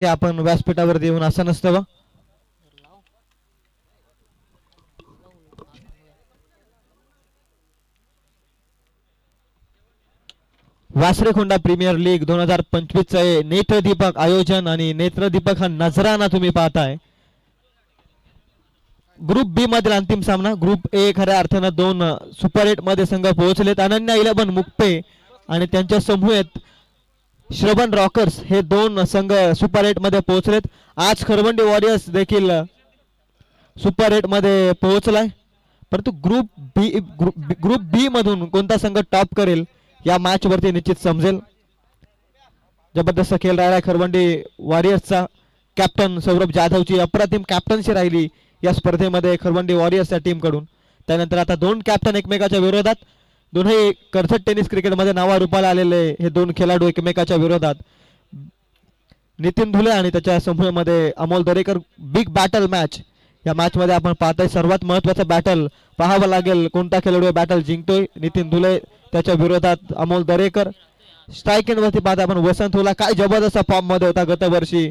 आपण व्यासपीठावरती येऊन असं नसतं. वासरेखोंडा प्रीमियर लीग 2025 चे नेत्रदीपक आयोजन आणि नेत्रदीपक हा नजराना तुम्ही पाहताय. ग्रुप बी मधील अंतिम सामना. ग्रुप ए खऱ्या अर्थानं दोन सुपर 8 मध्ये संघ पोहोचलेत. अनन्या 11 मुक्पे आणि त्यांच्या समूहात श्रवण रॉकर्स हे दोन संघ सुपर 8 मध्ये पोहोचलेत. आज खरवंडी वॉरियर्स देखील सुपर 8 मध्ये पोहोचलाय. परंतु ग्रुप बी मधून कोणता संघ टॉप करेल या मॅच वरती निश्चित समजेल. जबरदस्त खेळ राहिला खरवंडी वॉरियर्सचा. कॅप्टन सौरभ जाधवची अप्रतिम कॅप्टन्सी राहिली या स्पर्धेमध्ये खरवंडी वॉरियर्सच्या टीम कडून. त्यानंतर आता दोन कॅप्टन एकमेकाच्या विरोधात. दोन्ही कर्जत टेनिस क्रिकेटमध्ये नावारूपाला आलेले हे दोन खेळाडू एकमेकाच्या विरोधात. नितीन धुले आणि त्याच्या समूहामध्ये Amol Darekar. Big battle match. या मॅच मध्ये आपण पाहतोय सर्वात महत्त्वाचं बॅटल पाहावं लागेल. कोणता खेळाडू बॅटल जिंकतोय. नितीन धुले त्याच्या विरोधात अमोल दरेकर. स्ट्राईक एंड वरती पाहता आपण वसंत होला काय जबरदस्त फॉर्म मध्ये होता गत वर्षी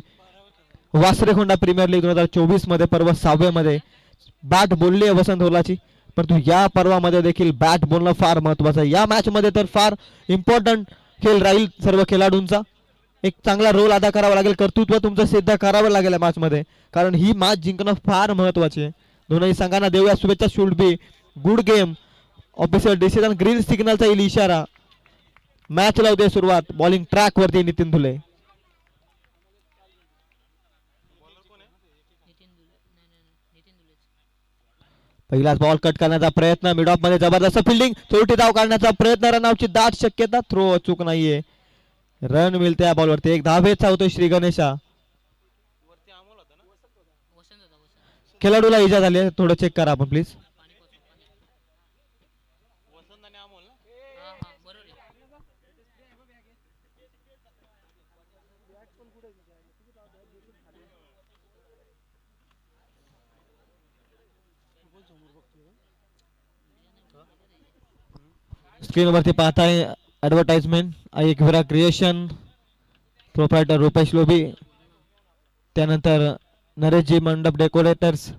वासरेखोंडा प्रीमियर लीग 2024 मध्ये पर्व 6 मध्ये. बॅट बोलली आहे वसंत होलाची. परंतु या पर्वामध्ये देखील बॅट बोलणं फार महत्वाचं आहे. या मॅच मध्ये तर फार इम्पॉर्टंट खेळ राहील सर्व खेळाडूंचा. एक चांगला रोल अदा करावा लागेल. कर्तृत्व तुमचं सिद्ध करावं लागेल या मॅच मध्ये. कारण ही मॅच जिंकणं फार महत्वाचे आहे. दोन्ही संघांना देऊया शुभेच्छा. Should be good game. Official decision green सिग्नलचा येईल इशारा. मॅच लावू दे सुरुवात. बॉलिंग ट्रॅक वरती नितीन धुले. पहिलाच बॉल कट करण्याचा प्रयत्न. मिड ऑफ मध्ये जबरदस्त फिल्डिंग. चोरटी धाव काढण्याचा प्रयत्न. रनआउटची दाट शक्यता. थ्रो अचूक नाहीये. रन मिळते या बॉलवरती. एक धावेचा होतोय श्री गणेशा. खेळाडूला इजा झाली आहे. थोडं चेक करा आपण प्लीज. स्क्रीनवरती पाहताय advertisement. Ekvira creation. Proprietor Rupesh लोभी. त्यानंतर नरेशजी मंडप डेकोरेटर्स.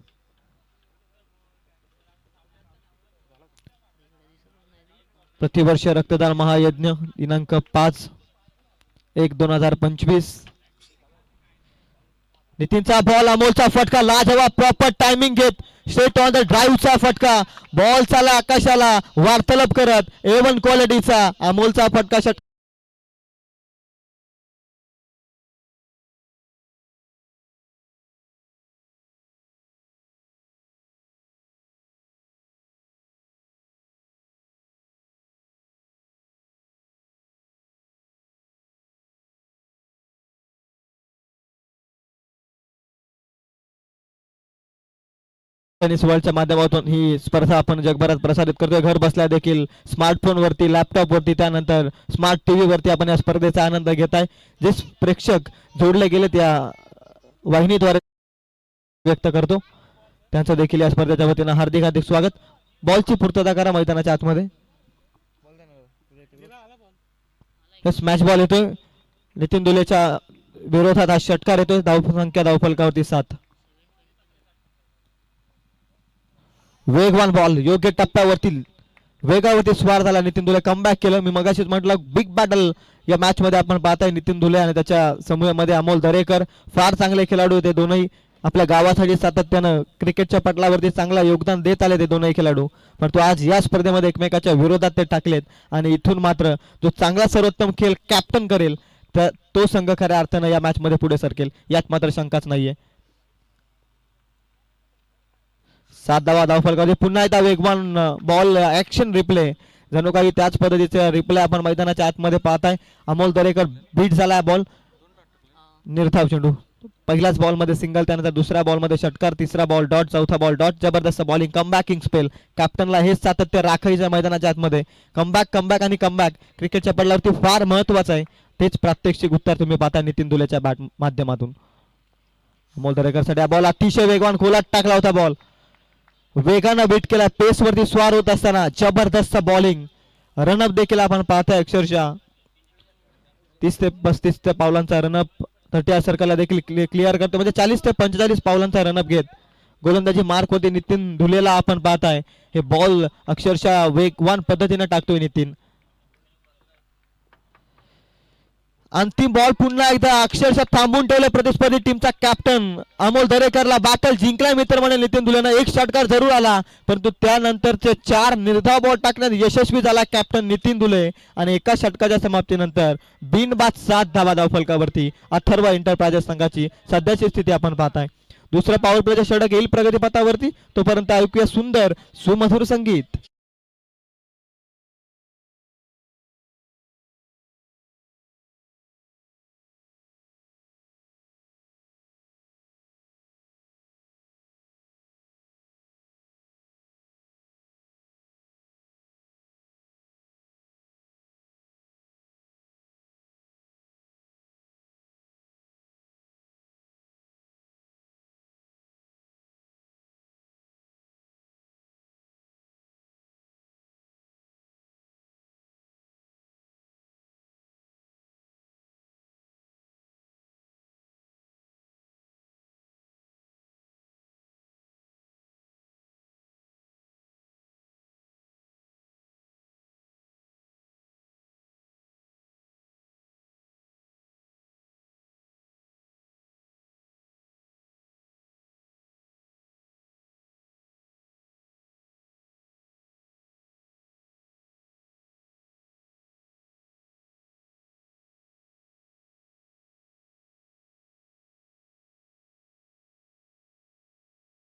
प्रतिवर्ष रक्तदान महायज्ञ दिनांक 5/1/2025. नितीनचा बॉल. अमोलचा फटका. लाजवाब प्रॉपर टायमिंग घेत स्ट्रेट ऑन द ड्राईव्हचा फटका. बॉल चाला आकाशाला वार्तालाप करत. A1 क्वालिटीचा अमोलचा फटका. टेनिस वर्ल्डच्या माध्यमातून ही स्पर्धा आपण जगभरात प्रसारित करतोय. घर बसल्या देखील स्मार्टफोन वरती, लॅपटॉप वरती, त्यानंतर स्मार्ट टीव्ही वरती आपण या स्पर्धेचा आनंद घेताय. जे प्रेक्षक जोडले गेले त्या वाहिनीद्वारे व्यक्त करतो त्यांचं देखील या स्पर्धेच्या वतीनं हार्दिक हार्दिक स्वागत. बॉलची पूर्तता करा मैदानाच्या आतमध्ये. स्मॅश बॉल येतोय. नितीन दुलेच्या विरोधात हा षटकार येतोय. धावसंख्या धावफलकावरती 7. वेगवान बॉल योग्य टप्प्यावरती वेगावरती स्वार झाला. नितीन धुले कमबॅक केलं. मी मगाशीच म्हटलं बिग बॅटल या मॅच मध्ये आपण पाहताय. नितीन धुले आणि त्याच्या समूहामध्ये अमोल दरेकर फार चांगले खेळाडू होते. दोनही आपल्या गावासाठी सातत्यानं क्रिकेटच्या पटलावरती चांगला योगदान देत आले ते दोनही खेळाडू. परंतु आज या स्पर्धेमध्ये एकमेकाच्या विरोधात ते टाकलेत आणि इथून मात्र जो चांगला सर्वोत्तम खेळ कॅप्टन करेल तो संघ खऱ्या अर्थानं या मॅच मध्ये पुढे सरकेल यात मात्र शंकाच नाहीये. 7 धावा धावफलकावरती. पुन्हा एकदा वेगवान बॉल ऍक्शन रिप्ले. जणू काही त्याच पद्धतीचे रिप्ले आपण मैदानाच्या आतमध्ये पाहताय. अमोल दरेकर बीट झाला बॉल. निर्धाव चेंडू. पहिल्याच बॉल मध्ये सिंगल. त्यानंतर दुसऱ्या बॉल मध्ये षटकार. तिसरा बॉल डॉट. चौथा बॉल डॉट. जबरदस्त बॉलिंग. कमबॅकिंग स्पेल. कॅप्टनला हेच सातत्य राखायचं मैदानाच्या आतमध्ये. कमबॅक आणि कमबॅक क्रिकेटच्या पडल्यावरती फार महत्वाचं आहे. तेच प्रात्यक्षिक उत्तर तुम्ही पाहता नितीन दुलेच्या बॅट माध्यमातून. अमोल दरेकरसाठी हा बॉल अतिशय वेगवान खोलात टाकला होता. बॉल वेगानं बीट केला. पेस वरती स्वार होत असताना जबरदस्त बॉलिंग. रनअप देखील आपण पाहताय. अक्षरशः 30 ते 35 पावलांचा रनअप 30 सर्कलला देखील क्लिअर करतो, म्हणजे 40 ते 45 पावलांचा रनअप घेत गोलंदाजी मार्क होते नितीन धुलेला आपण पाहताय. हे बॉल अक्षरशः वेगवान पद्धतीने टाकतोय नितीन. अंतिम बॉल पुन्हा एकदा अक्षरशः थांबून ठेवले प्रतिस्पर्धी टीमचा कॅप्टन अमोल दरेकरला. बॅटल जिंकलाय मित्र म्हणे नितीन धुलेनं. एक षटकार जरूर आला, परंतु त्यानंतरचे 4 निर्धाव बॉल टाकण्यात यशस्वी झाला कॅप्टन नितीन धुले. आणि एका षटकाच्या समाप्तीनंतर बिनबाद 7 धावा धावफलकावरती अथर्व एंटरप्राइजेस संघाची सध्याची स्थिती आपण पाहताय. दुसरं पॉवर प्लेचं षटक येईल प्रगतीपथावरती, तोपर्यंत ऐकूया सुंदर सुमधुर संगीत.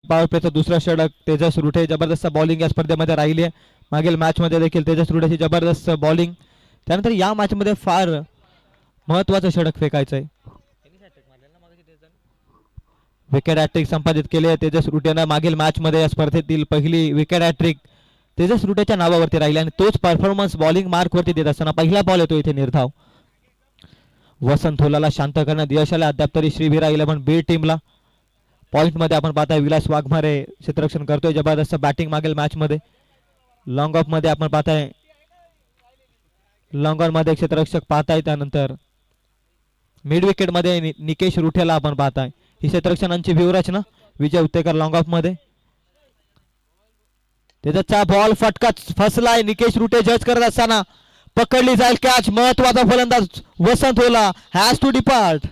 पॉवर प्लेचा दुसरा षटक तेजस रुठे. जबरदस्त बॉलिंग या स्पर्धेमध्ये राहिली आहे. मागील मॅच मध्ये देखील तेजस रुठेची जबरदस्त बॉलिंग. त्यानंतर या मॅच मध्ये फार महत्वाचं षटक फेकायचं आहे. विकेट हॅट्रिक संपादित केली आहे तेजस रुटेनं. मागील मॅच मध्ये या स्पर्धेतील पहिली विकेट हॅट्रिक तेजस रुटेच्या नावावरती राहिली आणि तोच परफॉर्मन्स बॉलिंग मार्क वरती देत असताना पहिला बॉल येतो इथे निर्धाव. वसंत होलाला शांत करण्यात यश आले अद्याप तरी श्रीवीरा 11 बीड टीमला. पॉइंट मध्ये आपण पाहताय विलास वाघमारे क्षेत्ररक्षण करतोय. जबरदस्त बॅटिंग मागील मॅच मध्ये. लॉंग ऑफ मध्ये आपण पाहताय लॉंग ऑन मध्ये क्षेत्ररक्षक पाहताय. त्यानंतर मिड विकेट मध्ये निकेश रुठेला आपण पाहताय. ही क्षेत्ररक्षणांची व्यूहरचना. विजय उत्तेकर लॉंग ऑफ मध्ये. त्याचा बॉल फटका फसलाय. निकेश रुठे जज करत असताना पकडली जाईल कॅच. महत्वाचा फलंदाज वसंत होला has to depart.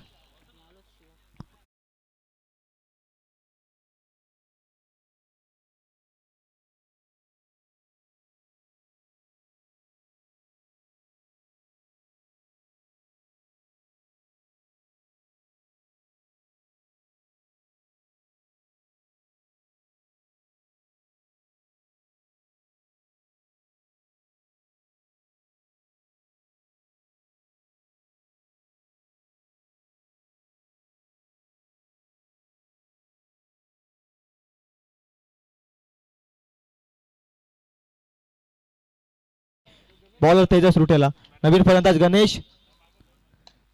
Bowler Tejas Rutela. नवीन फलंदाज गणेश.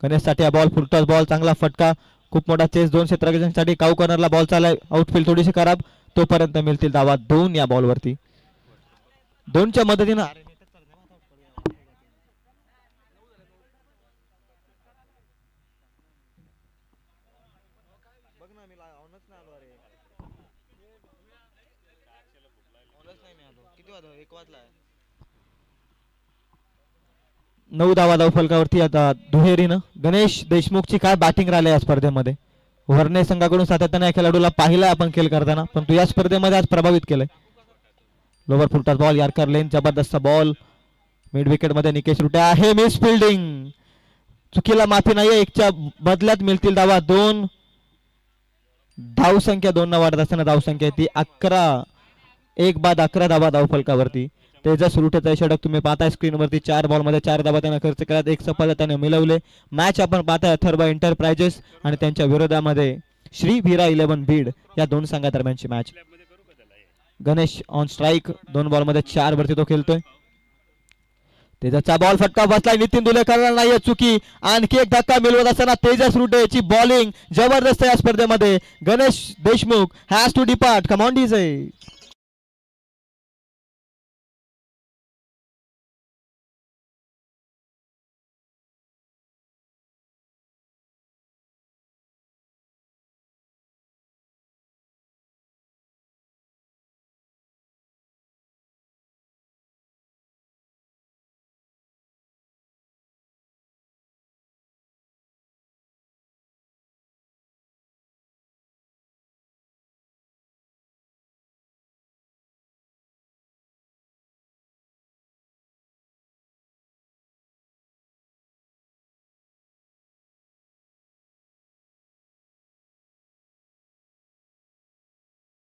गणेशसाठी हा बॉल फुटतोच बॉल. चांगला फटका. खूप मोठा चेस. 2 क्षेत्ररक्षकांसाठी काऊ कॉर्नरला बॉल चाललाय. आउटफील्ड थोडीशी खराब. तोपर्यंत मिळतील धावा 2 या बॉलवरती. 2च्या मदतीनं नऊ धावा धावफलकावरती आता दुहेरीनं. गणेश देशमुखची काय बॅटिंग राहिली या स्पर्धेमध्ये. वर्णे संघाकडून सातत्याने या खेळाडूला पाहिलाय आपण खेळ करताना, पण तू या स्पर्धेमध्ये आज प्रभावित केलंय. लोवर फुलटॉस बॉल यार्कर लेन. जबरदस्त बॉल. मिड विकेट मध्ये निकेश रुटे आहे. Miss fielding. चुकीला माफी नाहीये. 1च्या बदल्यात मिळतील धावा 2. धावसंख्या 2 न वाढत असताना धावसंख्या ती 11. 1 बाद 11 धावा धावफलकावरती. तेजस रुटेचा षटक तुम्ही पाहताय स्क्रीनवरती. 4 बॉल मध्ये 4 धावा त्याने खर्च केल्यात. 1 सफलता त्याने मिळवले. मॅच आपण पाहताय अथर्व एंटरप्राइजेस आणि त्यांच्या विरोधामध्ये श्री वीरा 11 बीड या 2 संघादरम्यानची match. Ganesh on strike. 2 ball मध्ये 4 वरती तो खेळतोय. तेजसचा बॉल फटका बसलाय. नितीन धुले करणार नाहीये चुकी. आणखी एक धक्का मिळवत असताना तेजस रुटेची बॉलिंग जबरदस्त या स्पर्धेमध्ये. Ganesh Deshmukh has to depart. Come on DJ.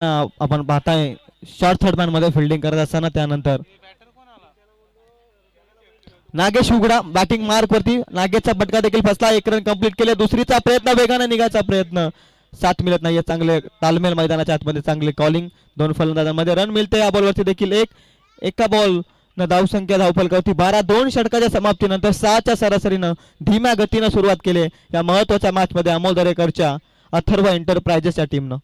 आपण पाहताय शॉर्ट थर्ड मॅन मध्ये फिल्डिंग करत असताना त्यानंतर नागेश उघडा बॅटिंग मार्क वरती नागेशचा फटका देखील फसला. एक रन कंप्लीट केले. दुसरीचा प्रयत्न वेगाने निघायचा प्रयत्न साथ मिळत नाहीये. चांगले तालमेल मैदानाच्या आतमध्ये चांगले कॉलिंग दोन फलंदाजांमध्ये रन मिळते. या बॉलवरती देखील एका बॉल न धावसंख्या धावफलकावरती 12 षटकाच्या समाप्तीनंतर 6च्या सरासरीनं धीम्या गतीनं सुरुवात केली या महत्वाच्या मॅच मध्ये अमोल दरेकरच्या अथर्व एंटरप्राइजेसच्या टीमनं.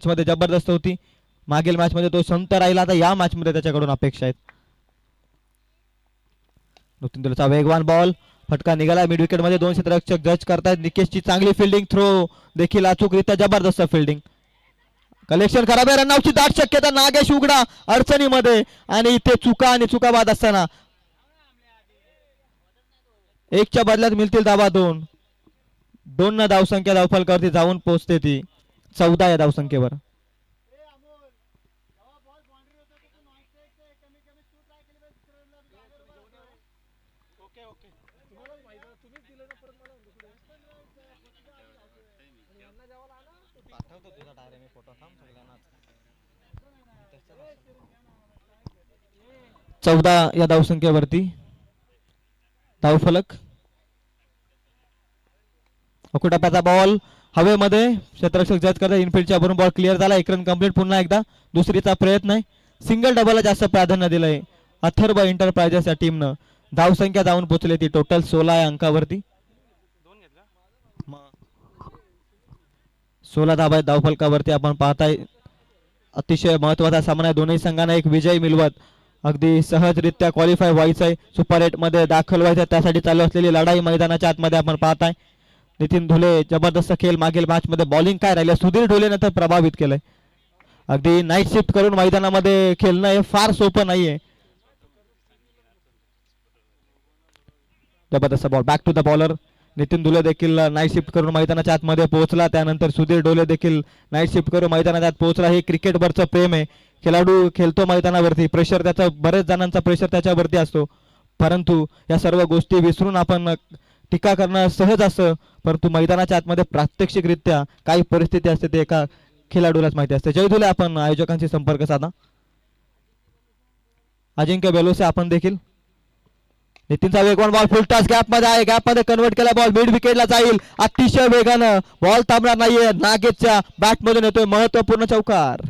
मध्ये जबरदस्त होती. मागील मॅच मध्ये तो संत राहिला. आता या मॅच मध्ये त्याच्याकडून अपेक्षा आहेत. नुकतीचा वेगवान बॉल फटका निघाला मिड विकेट मध्ये. 2 क्षेत्ररक्षक जज करतायत. निकेशची चांगली फिल्डिंग थ्रो देखील अचूकरित्या जबरदस्त फिल्डिंग. कलेक्शन खराब आहे. रनआउटची दाट शक्यता. नागेश उघडा अडचणीमध्ये आणि इथे चुका आणि चुका बाद असताना 1च्या बदल्यात मिळतील धावा 2 न धावसंख्या धावफलकावरती जाऊन पोहोचते ती 14 या धावसंख्येवर. चौदा या धावसंख्येवरती धावफलक. अकुटाप्याचा बॉल हवेमध्ये क्षेत्ररक्षक जज करता. इनफिल्डच्या भरून बॉल क्लिअर झाला. 1 रन कंप्लीट. पुन्हा एकदा दुसरीचा प्रयत्न आहे. सिंगल डबलला जास्त प्राधान्य दिलंय अथर्व एंटरप्राइजेस या टीमनं. धावसंख्या जाऊन पोहोचली ती टोटल 16 या अंकावरती. 16 धावा धावफलकावरती आपण पाहताय. अतिशय महत्वाचा सामना आहे. दोन्ही संघांना एक विजय मिळवत अगदी सहजरित्या क्वालिफाय व्हायचंय. सुपर 8 मध्ये दाखल व्हायचं. त्यासाठी चालू असलेली लढाई मैदानाच्या आतमध्ये आपण पाहताय. नितीन ढोले जबरदस्त खेळ. मागील मॅच मध्ये बॉलिंग काय राहिले. सुधीर ढोले नंतर प्रभावित केलंय. अगदी नाईट शिफ्ट करून मैदानामध्ये खेळणं हे फार सोपं नाहीये. जबरदस्त ball back to the bowler. Nitin Dhole देखील नाईट शिफ्ट करून मैदानाच्या आतमध्ये पोहोचला. त्यानंतर सुधीर ढोले देखील नाईट शिफ्ट करून मैदानाच्या आत पोहोचला. हे क्रिकेटवरचं प्रेम आहे. खेळाडू खेळतो मैदानावरती. प्रेशर त्याचा बरेच जणांचा प्रेशर त्याच्यावरती असतो. परंतु या सर्व गोष्टी विसरून आपण टीका करणं सहज असतं. परंतु मैदानाच्या आतमध्ये प्रात्यक्षिकरित्या काही परिस्थिती असते ते एका खेळाडूलाच माहिती असते. जय ढोले आपण आयोजकांशी संपर्क साधा. अजिंक्य बेलोसे आपण देखील. नितीनचा वेगवान बॉल फुल टॉस गॅप मध्ये आहे. गॅप मध्ये कन्वर्ट केला बॉल मिड विकेटला जाईल. अतिशय वेगानं बॉल थांबणार नाहीये. नागेशच्या बॅट मधून येतोय महत्वपूर्ण चौकार.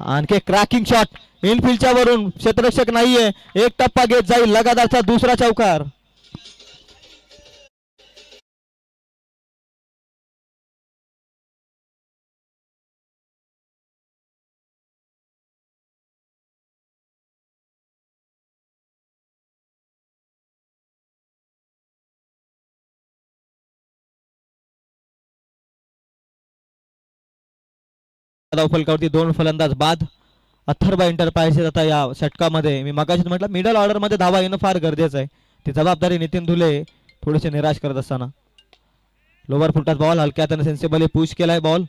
आणखी क्रॅकिंग शॉट इनफिल्डच्या वरून. क्षेत्ररक्षक नाहीये. एक टप्पा घेत जाईल. लगातारचा दुसरा चौकार. धावफलकावरती 2 फलंदाज बाद. अथर्व एंटरप्राइजेस आता या षटकामध्ये मी मगाशीच म्हटलं मिडल ऑर्डर मध्ये धावा येणं फार गरजेचं आहे. ती जबाबदारी नितीन धुले थोडेसे निराश करत असताना लोवर फुटात बॉल हलक्या हाताने सेन्सिबली पुश केलाय बॉल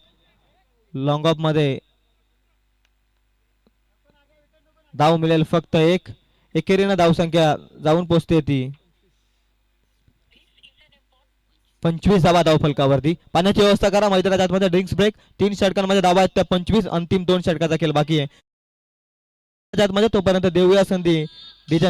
लॉंग ऑफ मध्ये धाव मिळेल फक्त एक एकेरीनं धावसंख्या जाऊन पोहोचते ती 25 धावा धाव फलकावरती. पाण्याची व्यवस्था करा मैदानाच्या आतमध्ये ड्रिंक्स ब्रेक 3 षटकांमध्ये धावा आहेत त्या 25 अंतिम 2 षटकाचा खेळ बाकी आहे मध्ये तोपर्यंत देऊया संधी डीजे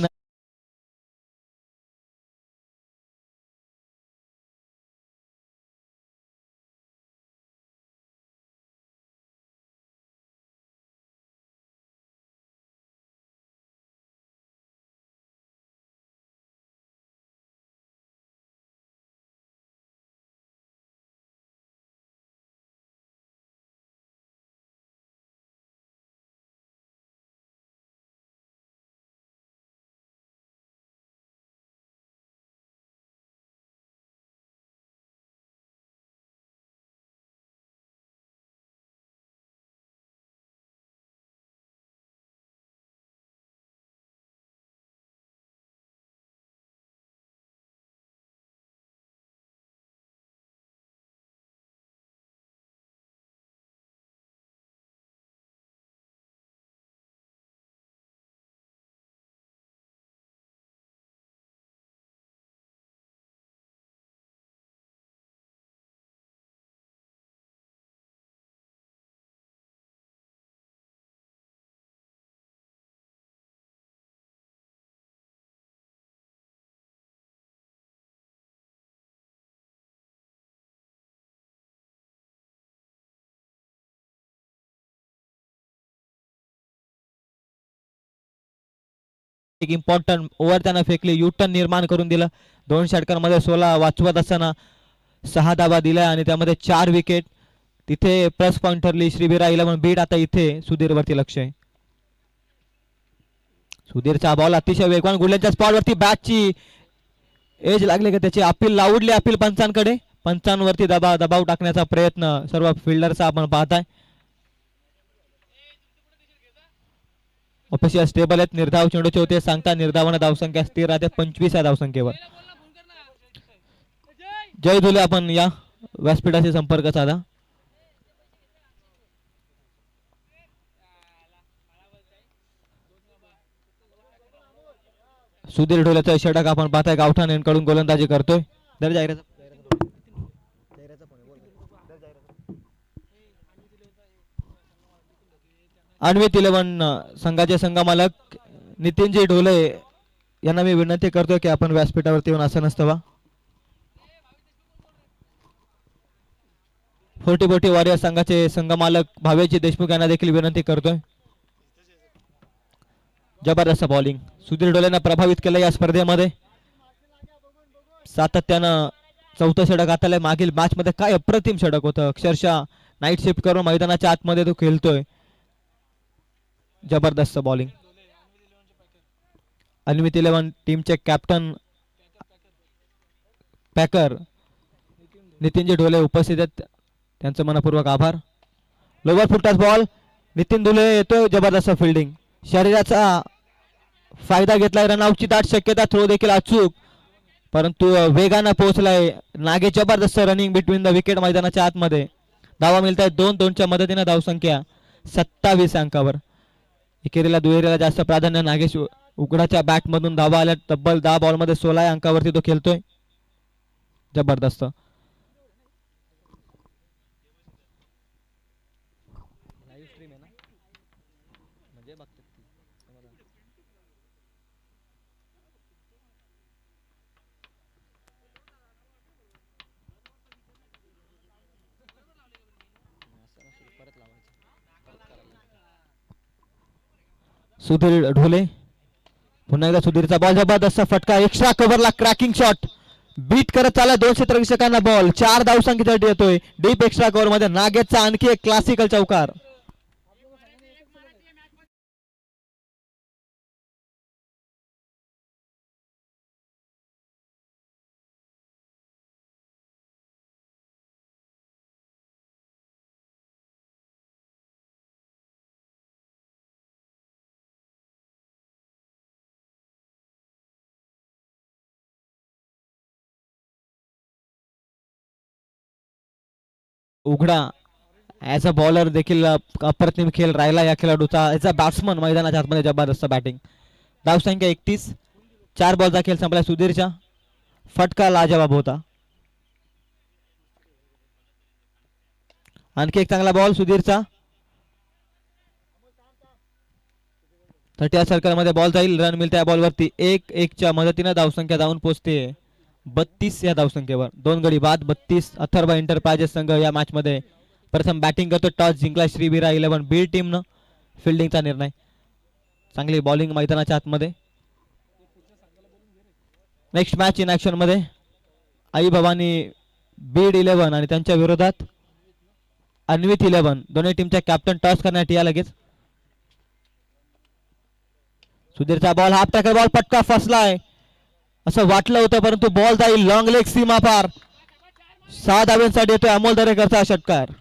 एक इम्पॉर्टंट ओव्हर त्यांना फेकली युटर्न निर्माण करून दिलं 2 षटकांमध्ये 16 वाचवत असताना 6 धावा दिल्या आणि त्यामध्ये 4 विकेट तिथे प्लस पॉइंट ठरली श्रीबीरा 11 बीट आता इथे सुधीरवरती लक्ष आहे सुधीरचा बॉल अतिशय वेगवान गुल्ह्यांच्या स्पॉटवरती बॅटची एज लागले की त्याची अपील लावडली अपील पंचांकडे पंचांवरती दबाव टाकण्याचा प्रयत्न सर्व फिल्डरचा आपण पाहताय ऑफिशियल स्टेबल आहेत निर्धाव चेंडूचे होते सांगता निर्धावानं धावसंख्या स्थिर राहते 25 या धावसंख्येवर जय धुले आपण या व्यासपीठाशी संपर्क साधा सुधीर ढोलेचा षटक आपण पाहताय गावठाण यांकडून गोलंदाजी करतोय अन्वित 11 संघाचे संघमालक नितीनजी ढोले यांना मी विनंती करतोय की आपण व्यासपीठावरती येऊन असं नसतं वा 40 वॉरियर संघाचे संघमालक भावेजी देशमुख यांना देखील विनंती करतोय जबरदस्त बॉलिंग सुधीर ढोलेंना प्रभावित केलं या स्पर्धेमध्ये सातत्यानं चौथं षटक हाताला मागील मॅच मध्ये काय अप्रतिम षटक होतं अक्षरशः नाईट शिफ्ट करून मैदानाच्या आतमध्ये तो खेळतोय जबरदस्त बॉलिंग अन्वित 11 टीमचे कॅप्टन पॅकर नितीनजी ढोले उपस्थित आहेत त्यांचं मनपूर्वक आभार लोवर फुटटच बॉल नितीन ढोले येतोय जबरदस्त फिल्डिंग शरीराचा फायदा घेतलाय रनआउटची दाट शक्यता थ्रो देखील अचूक परंतु वेगानं पोहोचलाय नागे जबरदस्त रनिंग बिटवीन द विकेट मैदानाच्या आतमध्ये धावा मिळत आहेत 2-2च्या मदतीने धावसंख्या 27 अंकावर एकेरीला दुहेरीला जास्त प्राधान्य नागेश उघडाच्या बॅट मधून धावा आल्या तब्बल 10 बॉल मध्ये 16 अंकावरती तो खेळतोय जबरदस्त सुधीर ढोले पुन्हा एकदा सुधीरचा बॉल जबरदस्त फटका एक्स्ट्रा कव्हरला क्रॅकिंग शॉट बीट करत चालला 2 क्षेत्ररक्षकांना बॉल 4 धावसंख्येसाठी येतोय डीप एक्स्ट्रा कव्हर मध्ये नागेशचा आणखी एक क्लासिकल चौकार उघडा ॲज अ बॉलर देखील अप्रतिम खेळ राहिला या खेळाडूचा. याचा बॅट्समन मैदानाच्या आतमध्ये जबरदस्त बॅटिंग. धावसंख्या 31. 4 बॉलचा खेळ संपला. सुधीरचा फटका लाजवाब होता. आणखी एक चांगला बॉल सुधीरचा. 30 सर्कलमध्ये बॉल जाईल. रन मिळते या बॉलवरती. 1-1च्या मदतीने धावसंख्या जाऊन पोहोचते 32 या धावसंख्येवर. 2 गडी बाद 32. अथर्व एंटरप्राइजेस संघ या मॅच मध्ये प्रथम बॅटिंग करतो. टॉस जिंकला श्रीवीरा 11 बीड टीमनं. फिल्डिंगचा निर्णय. चांगली बॉलिंग मैदानाच्या आतमध्ये. नेक्स्ट मॅच इन ऍक्शन मध्ये आई भवानी बीड 11 आणि त्यांच्या विरोधात अन्वित 11. दोन्ही टीमच्या कॅप्टन टॉस करण्यात या लगेच. सुधीरचा बॉल हाफ टॅकल बॉल पटका फसलाय असं वाटलं होतं परंतु बॉल जाईल लॉंग लेग सीमा पार. 6 धावांसाठी येतोय अमोल दरेकरचा षटकार.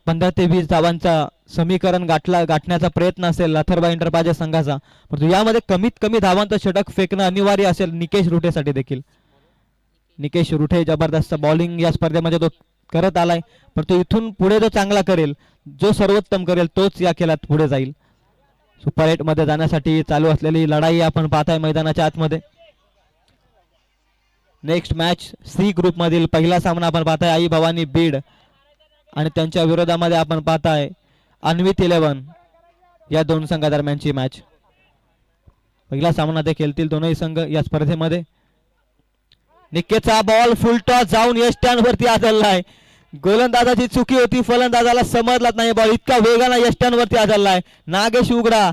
पंधरा ते 20 धावांचा समीकरण गाठण्याचा प्रयत्न असेल अथर्व एंटरप्राइजेस संघाचा. परंतु यामध्ये कमीत कमी धावांचं षटक फेकणं अनिवार्य असेल निकेश रुठेसाठी देखील. निकेश रुठे जबरदस्त बॉलिंग या स्पर्धेमध्ये तो करत आलाय परंतु इथून पुढे जो चांगला करेल जो सर्वोत्तम करेल तोच या खेळात पुढे जाईल. सुपर 8 मध्ये जाण्यासाठी चालू असलेली लढाई आपण पाहताय मैदानाच्या आतमध्ये. नेक्स्ट मॅच सी ग्रुप मधील पहिला सामना आपण पाहताय आई भवानी बीड आणि त्यांच्या विरोधामध्ये आपण पाहताय अन्वित 11 या दोन संघादरम्यानची मॅच. पहिला सामना ते खेळतील दोनही संघ या स्पर्धेमध्ये. निकेचा बॉल फुल टॉस जाऊन यष्ट्यांवरती आदळलाय. गोलंदाजाची चुकी होती फलंदाजाला समजलाच नाही. बॉल इतका वेगाने यष्ट्यांवरती आदळलाय. नागेश उघडा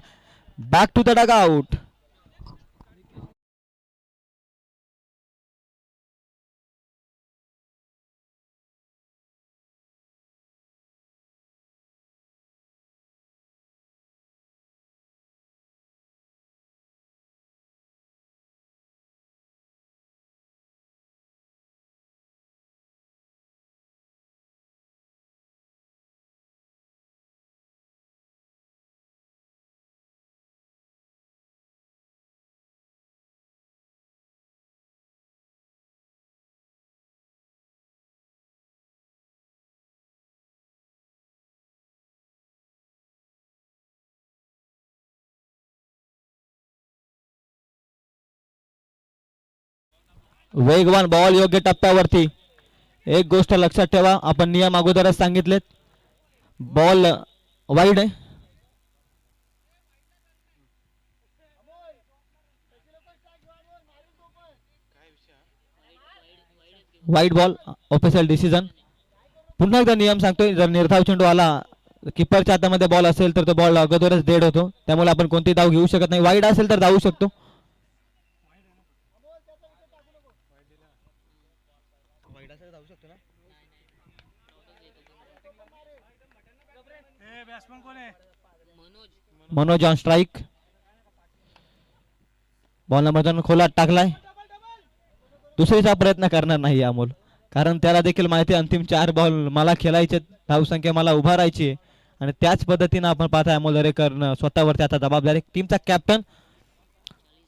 back to the dugout. वेगवान बॉल योग्य टप्प्यावरती. एक गोष्ट लक्षात ठेवा आपण नियम अगोदरच सांगितलेत. बॉल वाईड आहे. Wide ball official decision. पुन्हा एकदा नियम सांगतोय जर निर्धाव चेंडू आला किपरच्या हातामध्ये बॉल असेल तर तो बॉल अगोदरच डेड होतो त्यामुळे आपण कोणती धाव घेऊ शकत नाही. वाईड असेल तर धावू शकतो. Manoj on strike. Ball number 2 खोलात टाकलाय. दुसरीचा प्रयत्न करणार नाही अमोल कारण त्याला देखील माहिती अंतिम 4 बॉल मला खेळायचे धावसंख्या मला उभा राहायची आणि त्याच पद्धतीने आपण पाहताय अमोल दरेकर स्वतःवरती आता जबाबदारी. टीमचा कॅप्टन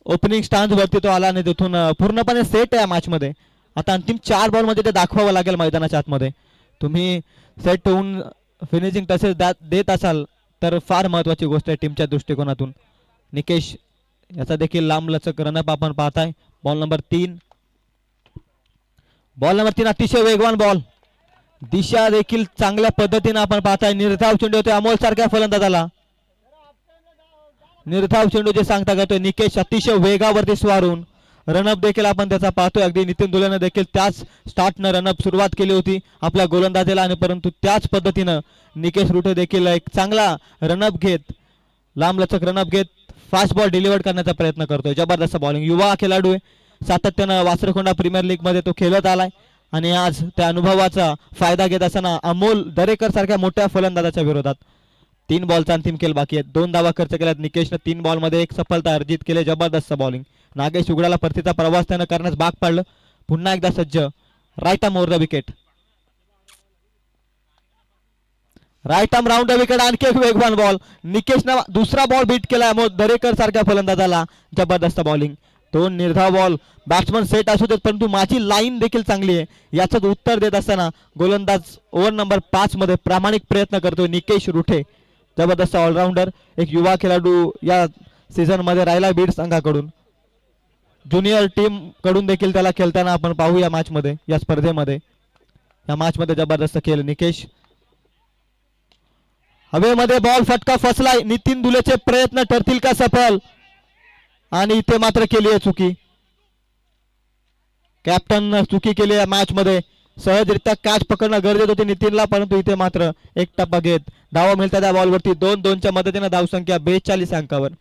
ओपनिंग स्टान्स वरती तो आला आणि तिथून पूर्णपणे सेट आहे या मॅच मध्ये. आता अंतिम 4 बॉल मध्ये ते दाखवावं लागेल मैदानाच्या आतमध्ये. तुम्ही सेट होऊन फिनिशिंग तसेच देत असाल तर फार महत्वाची गोष्ट आहे टीमच्या दृष्टिकोनातून. निकेश याचा देखील लांब लचक रनअप आपण पाहताय. Ball number 3. बॉल नंबर 3 अतिशय वेगवान बॉल. दिशा देखील चांगल्या पद्धतीने आपण पाहताय. निर्धाव चेंडू होते अमोल सारख्या फलंदाजाला. निर्धाव चेंडू जे सांगता करतोय निकेश अतिशय वेगावरती स्वारून रनअप देखील आपण त्याचा पाहतोय. अगदी नितीन दुलेनं देखील त्याच स्टार्टनं रनअप सुरुवात केली होती आपल्या गोलंदाजीला आणि परंतु त्याच पद्धतीनं निकेश रुटे देखील एक चांगला रनअप घेत लांब लचक रनअप घेत फास्ट बॉल डिलिव्हर करण्याचा प्रयत्न करतोय. जबरदस्त बॉलिंग. युवा खेळाडू आहे. सातत्यानं वासरखोंडा प्रीमियर लीग मध्ये तो खेळत आलाय आणि आज त्या अनुभवाचा फायदा घेत असताना अमोल दरेकर सारख्या मोठ्या फलंदाजाच्या विरोधात 3 बॉलचा अंतिम खेळ बाकी आहे. 2 धावा खर्च केल्यात निकेशनं. 3 बॉलमध्ये 1 सफलता अर्जित केली. जबरदस्त बॉलिंग. नागेश उघडाला परतीचा प्रवास त्यानं करण्यास भाग पाडलं. पुन्हा एकदा सज्ज. Right arm over the wicket. Right arm round the wicket. आणखी एक वेगवान बॉल. निकेशनं दुसरा बॉल बीट केला अमोल दरेकर सारख्या फलंदाजाला. जबरदस्त बॉलिंग. 2 निर्धाव बॉल. बॅट्समन सेट असू देत परंतु माझी लाईन देखील चांगली आहे याचं उत्तर देत असताना गोलंदाज ओव्हर नंबर 5 मध्ये प्रामाणिक प्रयत्न करतोय निकेश रुठे. जबरदस्त ऑलराऊंडर. एक युवा खेळाडू या सीझन मध्ये राहिला बीड संघाकडून. ज्युनियर टीम कडून देखील त्याला खेळताना आपण पाहू या मॅच मध्ये या स्पर्धेमध्ये. या मॅच मध्ये जबरदस्त खेळ निकेश. हवेमध्ये बॉल फटका फसलाय. नितीन दुलेचे प्रयत्न ठरतील का सफल आणि इथे मात्र केली आहे चुकी. कॅप्टन चुकी केली या मॅच मध्ये. सहजरित्या कॅच पकडणं गरजेचं होते नितीनला परंतु इथे मात्र एक टप्पा घेत धावा मिळतात त्या बॉलवरती. 2-2च्या मदतीने धावसंख्या 42 अंकावर.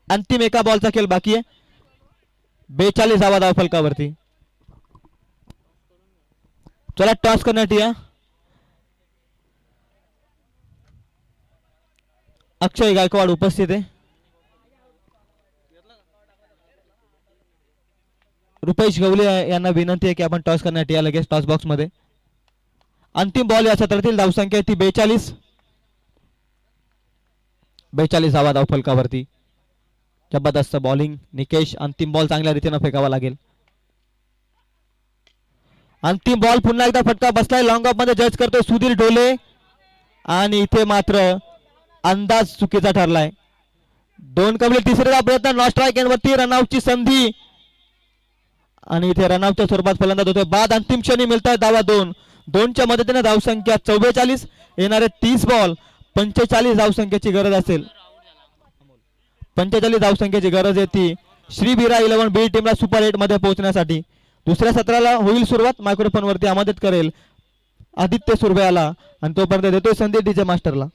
अंतिम एका बॉलचा खेळ बाकी आहे. 42 धावा धाव फलकावरती. चला टॉस करण्यात या. अक्षय गायकवाड उपस्थित आहे. रुपेश गवले यांना विनंती आहे की आपण टॉस करण्यात या लगेच टॉस बॉक्स मध्ये. अंतिम बॉल या सत्रातील धावसंख्या ती 42. 42 धावा धाव फलकावरती. जबरदस्त बॉलिंग निकेश. अंतिम बॉल चांगल्या रीतीने फेकावा लागेल. अंतिम बॉल पुन्हा एकदा फटका बसलाय. लॉंग ऑफ मध्ये जज करतोय सुधीर ढोले आणि इथे मात्र अंदाज चुकीचा ठरलाय. 2 कबले तिसऱ्या प्रयत्न नॉट स्ट्राईक वरती रनआउटची संधी आणि इथे रनआउटच्या स्वरूपात फलंदाज होतोय बाद. अंतिम क्षणी मिळतात धावा 2-2च्या मदतीने धावसंख्या 44. येणारे 30 बॉल 45 धावसंख्येची गरज असेल. 45 धावसंख्येची गरज आहे ती श्रीबिरा 11 बी टीमला सुपर 8 मध्ये पोहोचण्यासाठी. दुसऱ्या सत्राला होईल सुरुवात. मायक्रोफोन वरती आमंत्रित करेल आदित्य सुरभ्याला आणि तोपर्यंत देतोय संधी डीजे मास्टरला.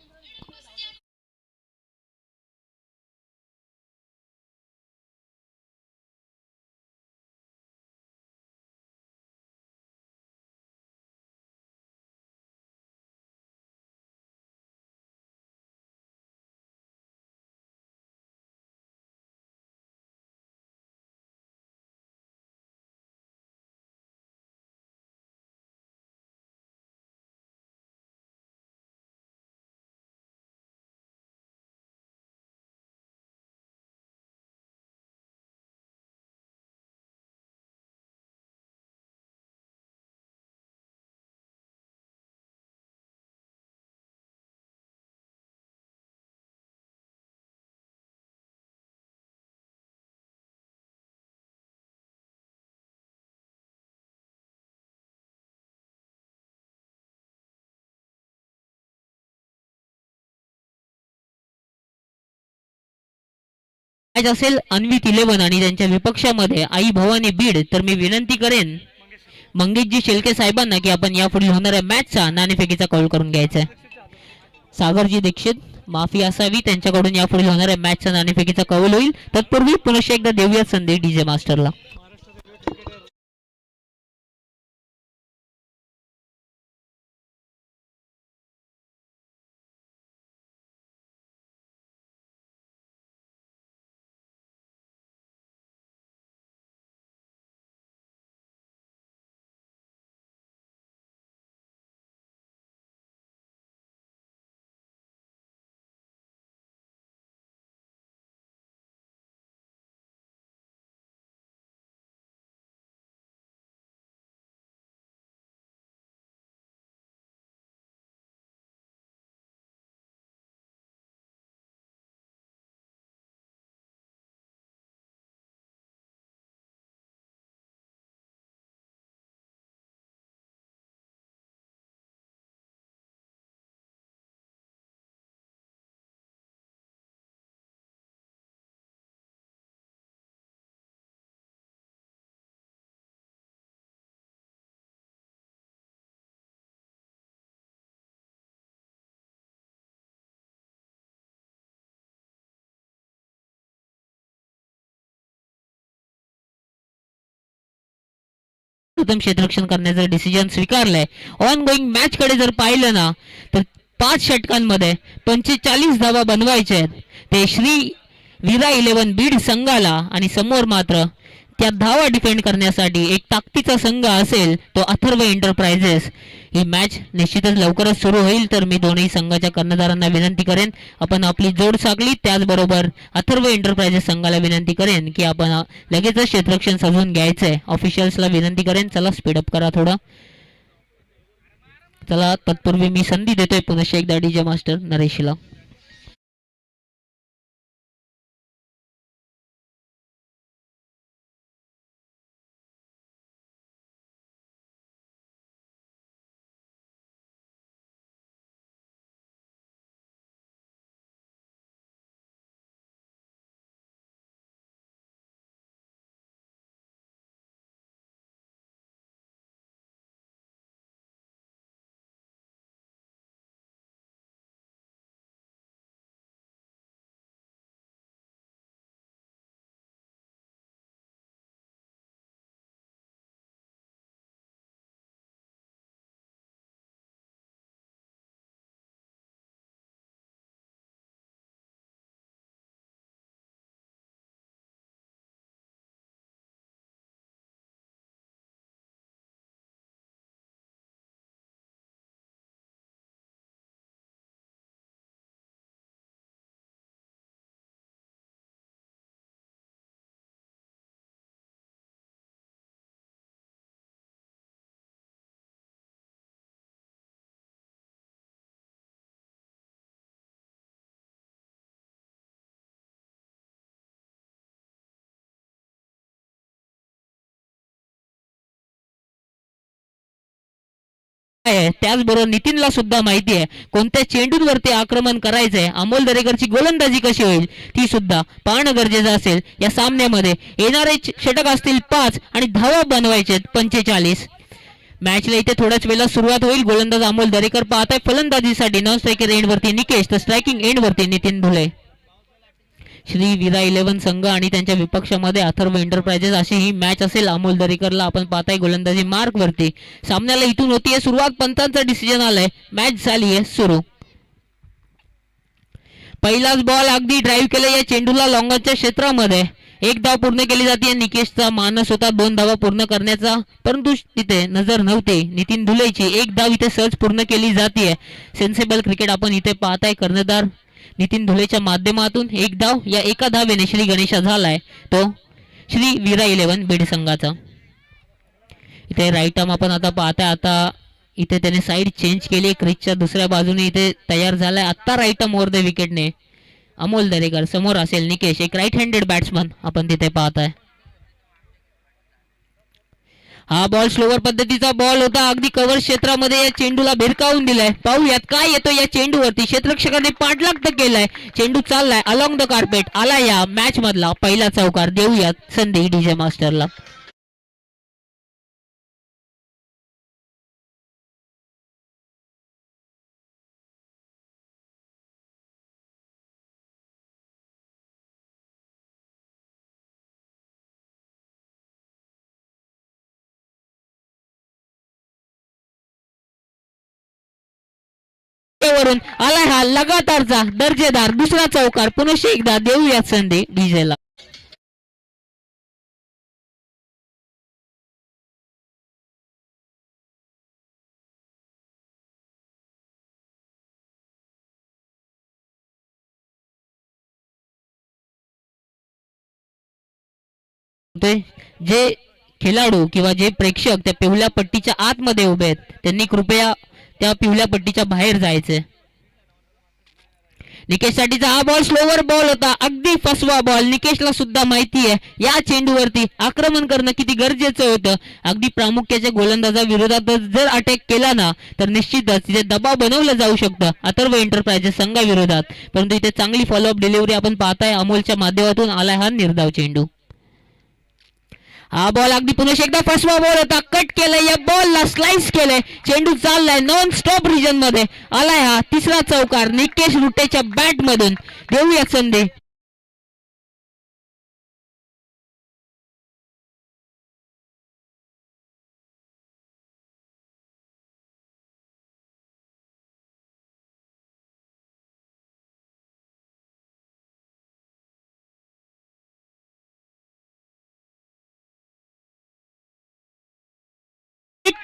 मॅच असेल अन्वित 11 आणि त्यांच्या विपक्षामध्ये आई भवानी बीड. तर मी विनंती करेन मंगेशजी शेलके साहेबांना की आपण यापुढील होणाऱ्या मॅचचा नाणेफेकीचा कॉल करून घ्यायचा आहे. सागरजी दीक्षित माफी असावी त्यांच्याकडून यापुढील होणाऱ्या मॅचचा नाणेफेकीचा कौल होईल. तत्पूर्वी पुन्हा एकदा देऊया संधी डीजे मास्टरला. सर्वप्रथम क्षेत्ररक्षण करण्याचा डिसिजन स्वीकारलाय. ऑन गोईंग मॅच कडे जर पाहिलं ना तर 5 षटकांमध्ये 45 धावा बनवायच्या आहेत ते श्री वीरा 11 बीड संघाला, आणि समोर मात्र त्या धावा डिफेंड करण्यासाठी एक ताकदीचा संघ असेल तो अथर्व एंटरप्राइजेस. ही मॅच निश्चितच लवकरच सुरू होईल, तर मी दोन्ही संघाच्या कर्णधारांना विनंती करेन आपण आपली जोड साकली. त्याचबरोबर अथर्व एंटरप्राइजेस संघाला विनंती करेन की आपण लगेचच क्षेत्ररक्षण सजवून घ्यायचंय. ऑफिशियल्सला विनंती करेन चला स्पीडअप करा थोडं. चला तत्पूर्वी मी संधी देतोय पुन्हा एकदा डीजे मास्टर नरेशला. त्याचबरोबर नितीनला सुद्धा माहिती आहे कोणत्या चेंडूंवरती आक्रमण करायचंय. अमोल दरेकरची गोलंदाजी कशी होईल ती सुद्धा पाहणं गरजेचं असेल. या सामन्यामध्ये येणारे षटक असतील 5 आणि धावा बनवायचे 45. मॅचला इथे थोड्याच वेळेला सुरुवात होईल. गोलंदाज अमोल दरेकर पाहत आहे फलंदाजीसाठी. नॉन स्ट्रायकर एंड वरती निकेश तर स्ट्रायकिंग एंड वरती नितीन धुले. श्री वीरा 11 संघ आणि त्यांच्या विपक्षामध्ये अथर्व एंटरप्राइजेस अशी ही मॅच असेल. अमोल दरेकरला आपण पाहताय गोलंदाजी मार्क वरती. सामन्याला इथून होतीये सुरुवात. पंचांचा डिसिजन आलाय. मॅच झाली आहे सुरू. पहिलाच बॉल अगदी ड्राईव्ह केलं या चेंडूला लॉंगॉनच्या क्षेत्रामध्ये. एक धाव पूर्ण केली जाते. निकेशचा मानस होता 2 धावा पूर्ण करण्याचा, परंतु तिथे नजर नव्हती. नितीन धुलेची एक धाव इथे सहज पूर्ण केली जाते. सेन्सेबल क्रिकेट आपण इथे पाहताय. कर्णधार नितीन धुलेच्या माध्यमातून एक धाव या एका धावेने श्री गणेशा झालाय तो श्री वीरा 11 बीड संघाचा. इथे राईट आर्म आपण आता पाहताय. आता इथे त्याने साईड चेंज केली. क्रिचच्या दुसऱ्या बाजूने इथे तयार झालाय. आता राईट आर्म ओव्हर द विकेटने अमोल दरेकर. समोर असेल निकेश, एक राईट हँडेड बॅट्समन आपण तिथे पाहताय. हा बॉल स्लोवर पद्धतीचा बॉल होता. अगदी कव्हर क्षेत्रामध्ये या चेंडूला भिरकावून दिलाय. पाहूयात काय येतो या चेंडूवरती. क्षेत्ररक्षकाने पाठलाग तर केलाय. चेंडू चाललाय अलॉंग द कार्पेट. आला या मॅच मधला पहिला चौकार. देऊयात संधी डीजे मास्टरला. वरून आलाय हा लगातारचा दर्जेदार दुसरा चौकार. पुनश्च एकदा देऊयात संधी डीजेला. जे खेळाडू किंवा जे प्रेक्षक त्या पिवळ्या पट्टीच्या आतमध्ये उभे आहेत त्यांनी कृपया त्या पिवळ्या पट्टीच्या बाहेर जायचे. निकेशसाठीचा हा बॉल स्लोवर बॉल होता. अगदी फसवा बॉल. निकेशला सुद्धा माहिती आहे या चेंडूवरती आक्रमण करणं किती गरजेचं होतं. अगदी प्रामुख्याच्या गोलंदाजाविरोधात जर अटॅक केला ना तर निश्चितच तिथे दबाव बनवलं जाऊ शकतं अथर्व एंटरप्राइजेस संघाविरोधात. परंतु इथे चांगली फॉलोअप डिलिव्हरी आपण पाहताय. अमोलच्या माध्यमातून आलाय हा निर्धाव चेंडू. हा बॉल अगदी पुन्हा एकदा फसवा बॉल होता. कट केलंय या बॉलला, स्लाइस केलंय. चेंडू चाललाय नॉन स्टॉप रिजन मध्ये. आलाय हा तिसरा चौकार निकेश रुटेच्या बॅट मधून. देऊयात संधी.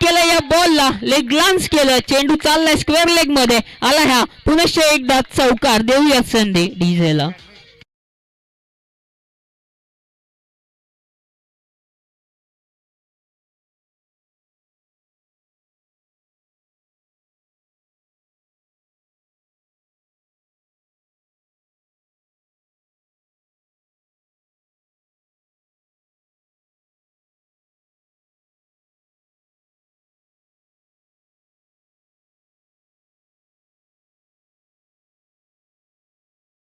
केलं या बॉलला, लेग ग्लान्स केलं, चेंडू चाललाय स्क्वेअर लेग मध्ये, आला ह्या पुनश्च एकदा चौकार, देऊयात संधी डीजेला.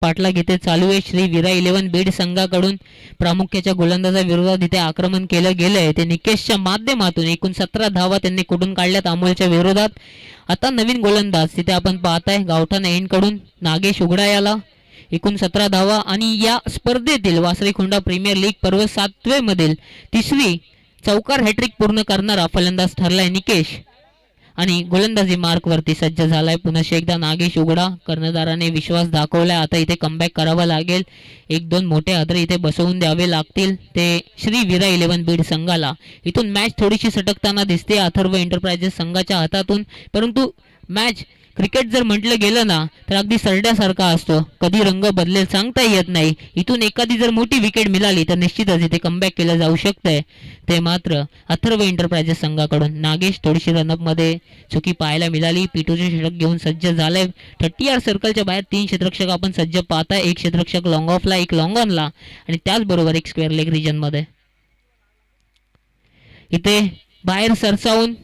पाठलाग इथे चालू आहे श्री विरा 11 बीड संघाकडून. प्रामुख्याच्या गोलंदाजा विरोधात इथे आक्रमण केलं गेलंय ते निकेशच्या माध्यमातून. एकूण 17 धावा त्यांनी कुठून काढल्यात अमोलच्या विरोधात. आता नवीन गोलंदाज तिथे आपण पाहताय गावठाण एंड कडून नागेश उघडा याला. एकूण 17 धावा आणि या स्पर्धेतील वासरीखोंडा प्रीमियर लीग पर्व 7 मधील तिसरी चौकार हॅट्रिक पूर्ण करणारा फलंदाज ठरलाय निकेश. आणि गोलंदाजी मार्क वरती सज्ज झालाय पुन्हा एकदा नागेश उघडा. कर्णधाराने विश्वास दाखवलाय. आता इथे कमबॅक करावा लागेल. 1-2 मोठे आदर इथे बसवून द्यावे लागतील ते श्री विरा 11 बीड संघाला. इथून मॅच थोडीशी सटकताना दिसते अथर्व एंटरप्राइजेस संघाच्या हातातून. परंतु मॅच क्रिकेट जर म्हटलं गेलं ना तर अगदी सरड्यासारखा असतो. कधी रंग बदलेल सांगता येत नाही. इथून एखादी जर मोठी विकेट मिळाली तर निश्चितच इथे कमबॅक केलं जाऊ शकतंय. ते मात्र अथर्व एंटरप्राइजेस संघाकडून. नागेश थोडीशी रनअप मध्ये चुकी पाहायला मिळाली. पिटूचे षटक घेऊन सज्ज झालाय. 30 सर्कलच्या बाहेर 3 क्षेत्ररक्षक आपण सज्ज पाहताय. 1 क्षेत्ररक्षक लॉंग ऑफला, 1 लॉंग ऑनला आणि त्याचबरोबर 1 स्क्वेअर लेग रिजन मध्ये. इथे बाहेर सरसावून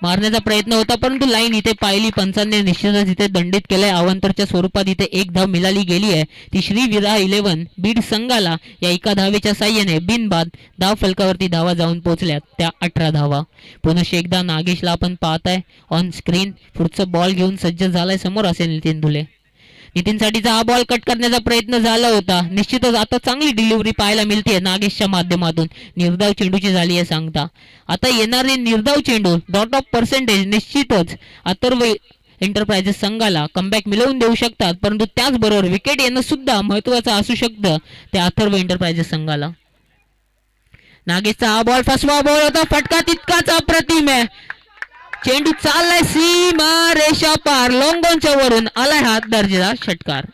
मारण्याचा प्रयत्न होता परंतु लाईन इथे पाहिली पंचांनी. निश्चितच इथे दंडित केलंय. अवांतरच्या स्वरूपात इथे 1 धाव मिळाली गेली आहे ती श्री विरा 11 बीड संघाला. या एका धावेच्या साह्याने बिनबाद धाव फलकावरती धावा जाऊन पोहोचल्यात त्या 18 धावा. पुन्हा एकदा नागेशला आपण पाहताय ऑन स्क्रीन. पुढचा बॉल घेऊन सज्ज झालाय. समोर असेल नितीन धुले. नितीनसाठीचा हा बॉल कट करण्याचा प्रयत्न झाला होता. निश्चितच आता चांगली डिलिव्हरी पाहायला मिळते नागेशच्या माध्यमातून. निर्धाव चेंडूची झाली आहे सांगता. आता येणारे निर्धाव चेंडू डॉट ऑफ पर्सेंटेज निश्चितच अथर्व एंटरप्राइजेस संघाला कमबॅक मिळवून देऊ शकतात. परंतु त्याचबरोबर विकेट येणं सुद्धा महत्वाचं असू शकतं त्या अथर्व एंटरप्राइजेस संघाला. नागेशचा हा बॉल फसवा बॉल होता. फटका तितकाच अप्रतिम आहे. चेंडू चाललाय सीमा रेषा पार. लॉंगॉनच्या वरून आलाय हा दर्जेदार षटकार.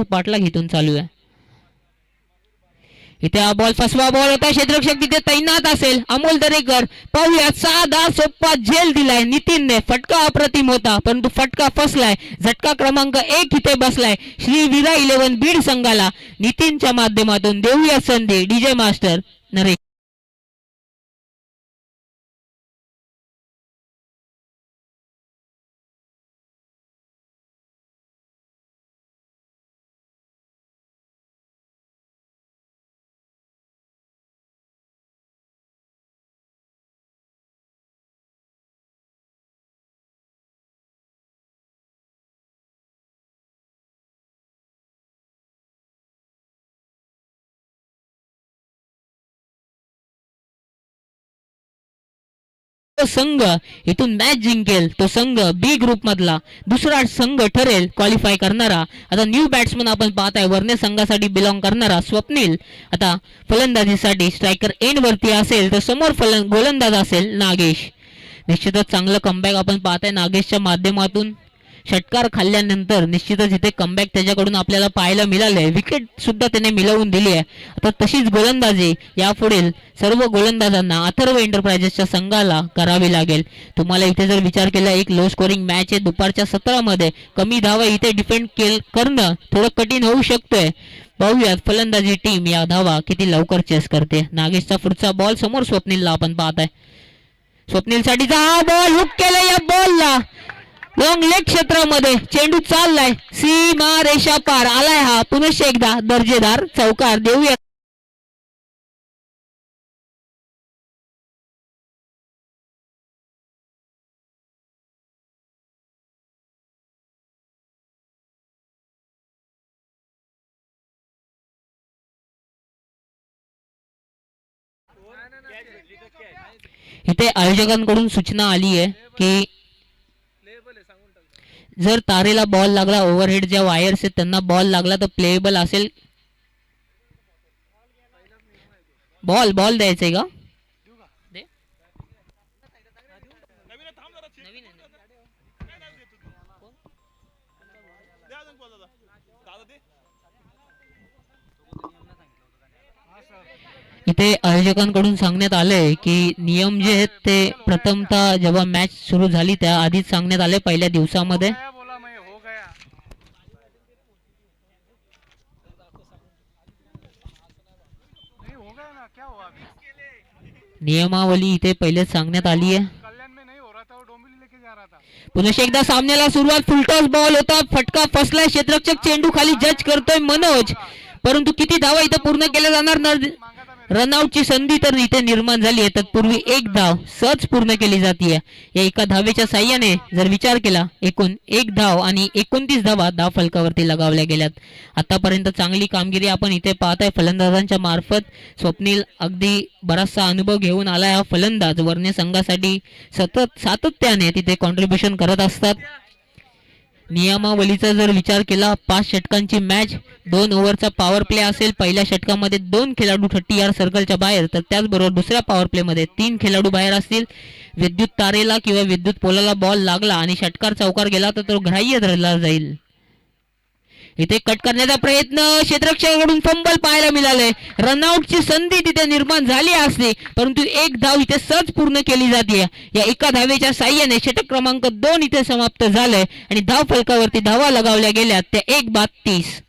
पाठलाग इथून चालू आहे. इथे हा बॉल फसवा बॉल होता. क्षेत्ररक्षक तिथे तैनात असेल. अमोल दरेकर पाहूया. साधा सोप्पा झेल दिलाय नितीनने. फटका अप्रतिम होता परंतु फटका फसलाय. झटका क्रमांक 1 इथे बसलाय श्री विरा 11 बीड संघाला. नितीनच्या माध्यमातून देऊया संधी डीजे मास्टर नरेश. संघ इथून मॅच जिंकेल तो संघ बी ग्रुप मधला दुसरा संघ ठरेल क्वालिफाय करणारा. आता न्यू बॅट्समन आपण पाहताय वर्णे संघासाठी बिलॉंग करणारा स्वप्नील आता फलंदाजीसाठी स्ट्रायकर एंड वरती असेल तर समोर गोलंदाज असेल नागेश. निश्चितच चांगलं कमबॅक आपण पाहताय नागेशच्या माध्यमातून. षटकार खाल्ल्यानंतर निश्चितच इथे कमबॅक त्याच्याकडून आपल्याला पाहायला मिळाले. विकेट सुद्धा त्याने मिळवून दिली आहे. आता तशीच गोलंदाजी यापुढील सर्व गोलंदाजांना अथर्व एंटरप्राइजेसच्या संघाला करावी लागेल. तुम्हाला इथे जर विचार केला एक लो स्कोरिंग मॅच आहे दुपारच्या सत्रामध्ये कमी धावा इथे डिफेंड करणं थोडं कठीण होऊ शकतंय. पाहूयात फलंदाजी टीम या धावा किती लवकर चेस करते. नागेशचा पुढचा बॉल समोर स्वप्नीलला आपण पाहताय. स्वप्नीलसाठीचा हा बॉल हुक केला या बॉलला लॉंग लेग क्षेत्रामध्ये. चेंडू चाललाय सीमा रेषा पार. आलाय हा पुनश्च एकदा दर्जेदार चौकार. देऊया इथे आयोजकांकडून सूचना आली आहे की जर तारेला बॉल लागला, ओव्हरहेड ज्या वायर्स आहेत त्यांना बॉल लागला तर प्लेएबल असेल. बॉल द्यायचंय का? इथे आयोजकांकडून सांगण्यात आलंय की नियम जे आहेत ते प्रथमतः जेव्हा मॅच सुरू झाली त्या आधीच सांगण्यात आले पहिल्या दिवसामध्ये. नियमावली इथे पहिलेच सांगण्यात आली आहे. पुन्हा एकदा सामन्याला सुरुवात. फुलटॉस बॉल होता, फटका फसलाय, क्षेत्ररक्षक चेंडू खाली जज करतोय मनोज, परंतु किती धावा इथे पूर्ण केल्या जाणार? रनआउटची संधी तर इथे निर्माण झाली आहे. तत्पूर्वी एक धाव सहज पूर्ण केली जाते. या एका धावेच्या साह्याने जर विचार केला एकूण एक धाव आणि 29 धावा धाव फलकावरती लगावल्या गेल्यात. आतापर्यंत चांगली कामगिरी आपण इथे पाहताय फलंदाजांच्या मार्फत. स्वप्नील अगदी बराचसा अनुभव घेऊन आलाय. हा फलंदाज वर्णे संघासाठी सतत सातत्याने तिथे कॉन्ट्रीब्युशन करत असतात. नियमावलीचा जर विचार केला 5 षटकांची मॅच, 2 ओव्हरचा पॉवर प्ले असेल. पहिल्या षटकामध्ये 2 खेळाडू 30 यार्ड सर्कलच्या बाहेर, तर त्याचबरोबर दुसऱ्या पॉवर प्ले मध्ये 3 खेळाडू बाहेर असतील. विद्युत तारेला किंवा विद्युत पोलाला बॉल लागला आणि षटकार चौकार गेला तर तो ग्राह्य धरला जाईल. इथे कट करण्याचा प्रयत्न, क्षेत्ररक्षकाकडून फंबल पाहायला मिळाले. रनआउटची संधी तिथे निर्माण झाली असली परंतु एक धाव इथे सहज पूर्ण केली जाते. या एका धावेच्या साह्याने षटक क्रमांक 2 इथे समाप्त झालंय आणि धाव फलकावरती धावा लगावल्या गेल्या त्या 1-30.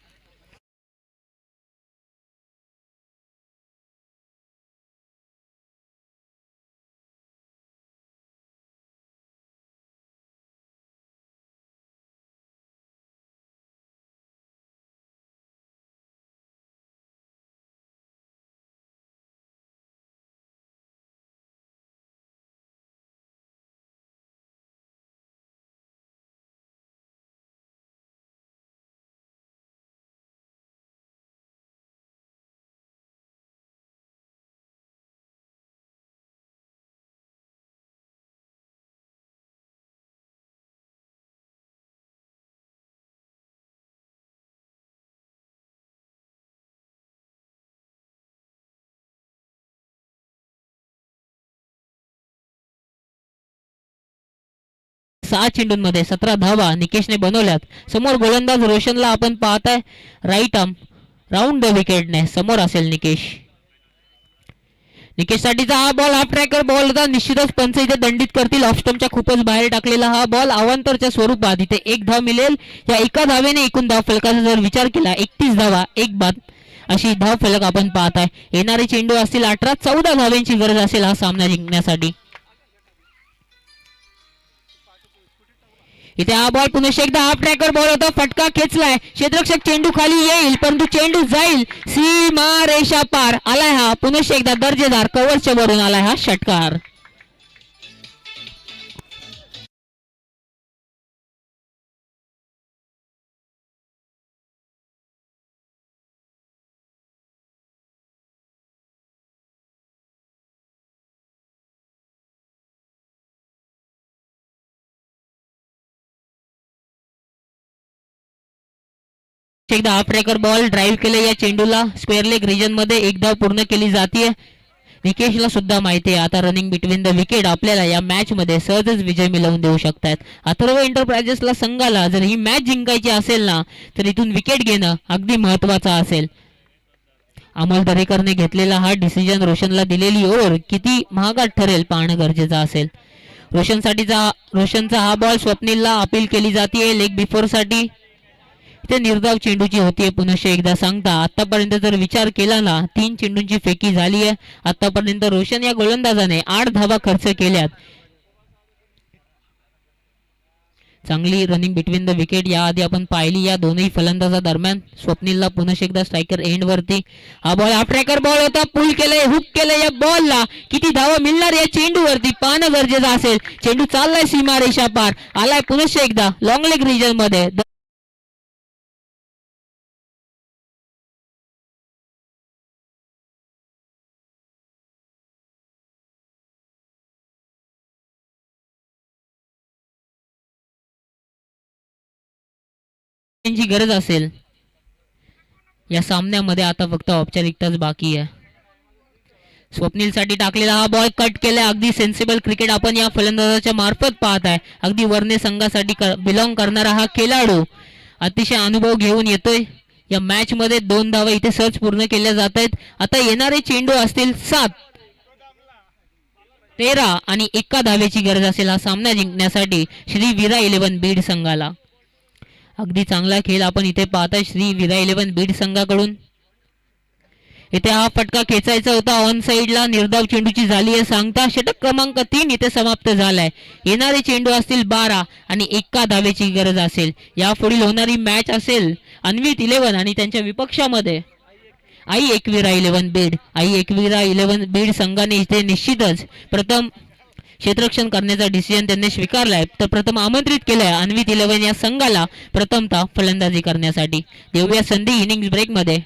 सहा चेंडूंमध्ये 17 धावा निकेशने बनवल्यात. समोर गोलंदाज रोशनला आपण पाहताय. राईट आर्म राऊंड द विकेटने समोर असेल निकेश. निकेश साठीचा हा बॉल हाफ ट्रॅकर बॉल होता. निश्चितच पंच इथे दंडित करतील. ऑफ स्टंपच्या खूपच बाहेर टाकलेला हा बॉल अवांतरच्या स्वरूपात इथे एक धाव मिळेल. या एका धावेने एकूण धाव फलकाचा जर विचार केला 31 धावा एक बाद अशी धाव फलक आपण पाहताय. येणारे चेंडू असतील 18-14 धाव्यांची गरज असेल हा सामना जिंकण्यासाठी. इथे हा बॉल पुन्हा एकदा हाफ ट्रॅकर बॉल होता. फटका खेचलाय, क्षेत्ररक्षक चेंडू खाली येईल परंतु चेंडू जाईल सीमा रेषा पार. आलाय हा पुन्हा एकदा दर्जेदार कव्हरच्या वरून आलाय हा षटकार. एकदा हाफ ट्रॅकर बॉल ड्राईव्ह केले या चेंडूला स्क्वेअर लेग रिजन मध्ये एक धाव पूर्ण केली जाते. निकेशला सुद्धा माहिती आहे आता रनिंग बिटवीन द विकेट आपल्याला या मॅच मध्ये सहजच विजय मिळवून देऊ शकतात. अथर्व एंटरप्राइजेसला संघाला जर ही मॅच जिंकायची असेल ना तर इथून विकेट घेणं अगदी महत्वाचं असेल. अमोल दरेकरने घेतलेला हा डिसिजन रोशनला दिलेली ओव्हर किती महागात ठरेल पाहणं गरजेचं असेल. रोशनचा हा बॉल स्वप्नीलला अपील केली जाते लेग बिफोर साठी. ते निर्धाव चेंडूची होतीये. पुन्हा एकदा सांगता आतापर्यंत जर विचार केला ना 3 चेंडूंची फेकी झाली आहे. आतापर्यंत रोशन या गोलंदाजाने 8 धावा खर्च केल्यात. चांगली रनिंग बिटवीन द विकेट याआधी आपण पाहिली या दोनही फलंदाजा दरम्यान. स्वप्नीलला पुन्हा एकदा स्ट्रायकर एंड वरती हा बॉल हाफ ट्रॅकर बॉल होता. पुल केलंय, हुक केलंय. या बॉलला किती धावा मिळणार या चेंडू वरती पाहणं गरजेचं असेल. चेंडू चाललाय सीमा रेषा पार. आलाय पुन्हा एकदा लॉंग लेग रिजन मध्ये. त्यांची गरज असेल. या सामन्यामध्ये आता फक्त औपचारिकताच बाकी आहे. स्वप्नीलसाठी टाकलेला हा बॉल कट केलाय. अगदी सेन्सिबल क्रिकेट आपण या फलंदाजाच्या मार्फत पाहत आहे. अगदी वर्णे संघासाठी बिलॉंग करणारा हा खेळाडू अतिशय अनुभव घेऊन येतोय. या मॅच मध्ये 2 धावा इथे सहज पूर्ण केल्या जात आहेत. आता येणारे चेंडू असतील 7, 13 आणि 1 धावेची गरज असेल हा सामना जिंकण्यासाठी श्री वीरा 11 बीड संघाला. अगदी चांगला खेळ आपण इथे पाहताय श्री वीरा 11 बीड संघाकडून. इथे हा फटका खेचायचा होता ऑन साइडला. निर्धाव चेंडूची झाली आहे सांगता. षटक क्रमांक 3 इथे समाप्त झालाय. येणारे चेंडू असतील 12 आणि 1 धावेची गरज असेल. यापुढील होणारी मॅच असेल अन्वित 11 आणि त्यांच्या विपक्षामध्ये आई एकविरा 11 बीड. आई एकविरा 11 बीड संघाने इथे निश्चितच प्रथम क्षेत्ररक्षण करण्याचा डिसिजन त्यांनी स्वीकारलाय. तर प्रथम आमंत्रित केलंय अन्वित 11 या संघाला प्रथमतः फलंदाजी करण्यासाठी. देऊया संधी इनिंग्स ब्रेक मध्ये.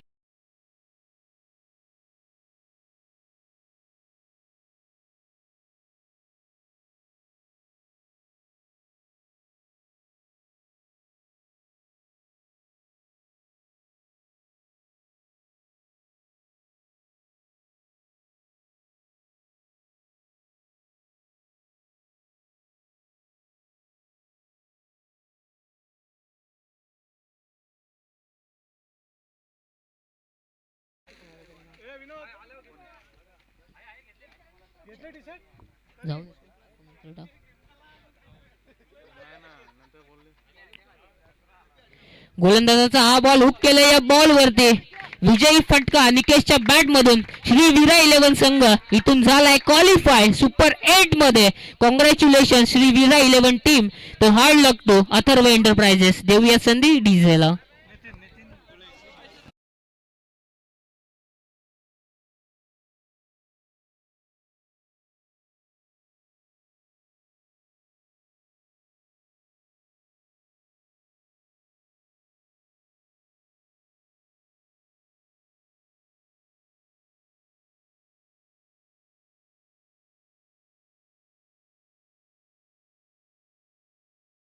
जाऊ दे. गोलंदाजाचा हा बॉल हुक केला. या बॉल वरती विजयी फटका निकेशच्या बॅट मधून श्री वीरा 11 संघ इथून झालाय क्वालिफाय सुपर 8 मध्ये. Congratulation Shri Veera 11 team. तो hard luck to Atharva enterprises. देऊया संधी डीजेला.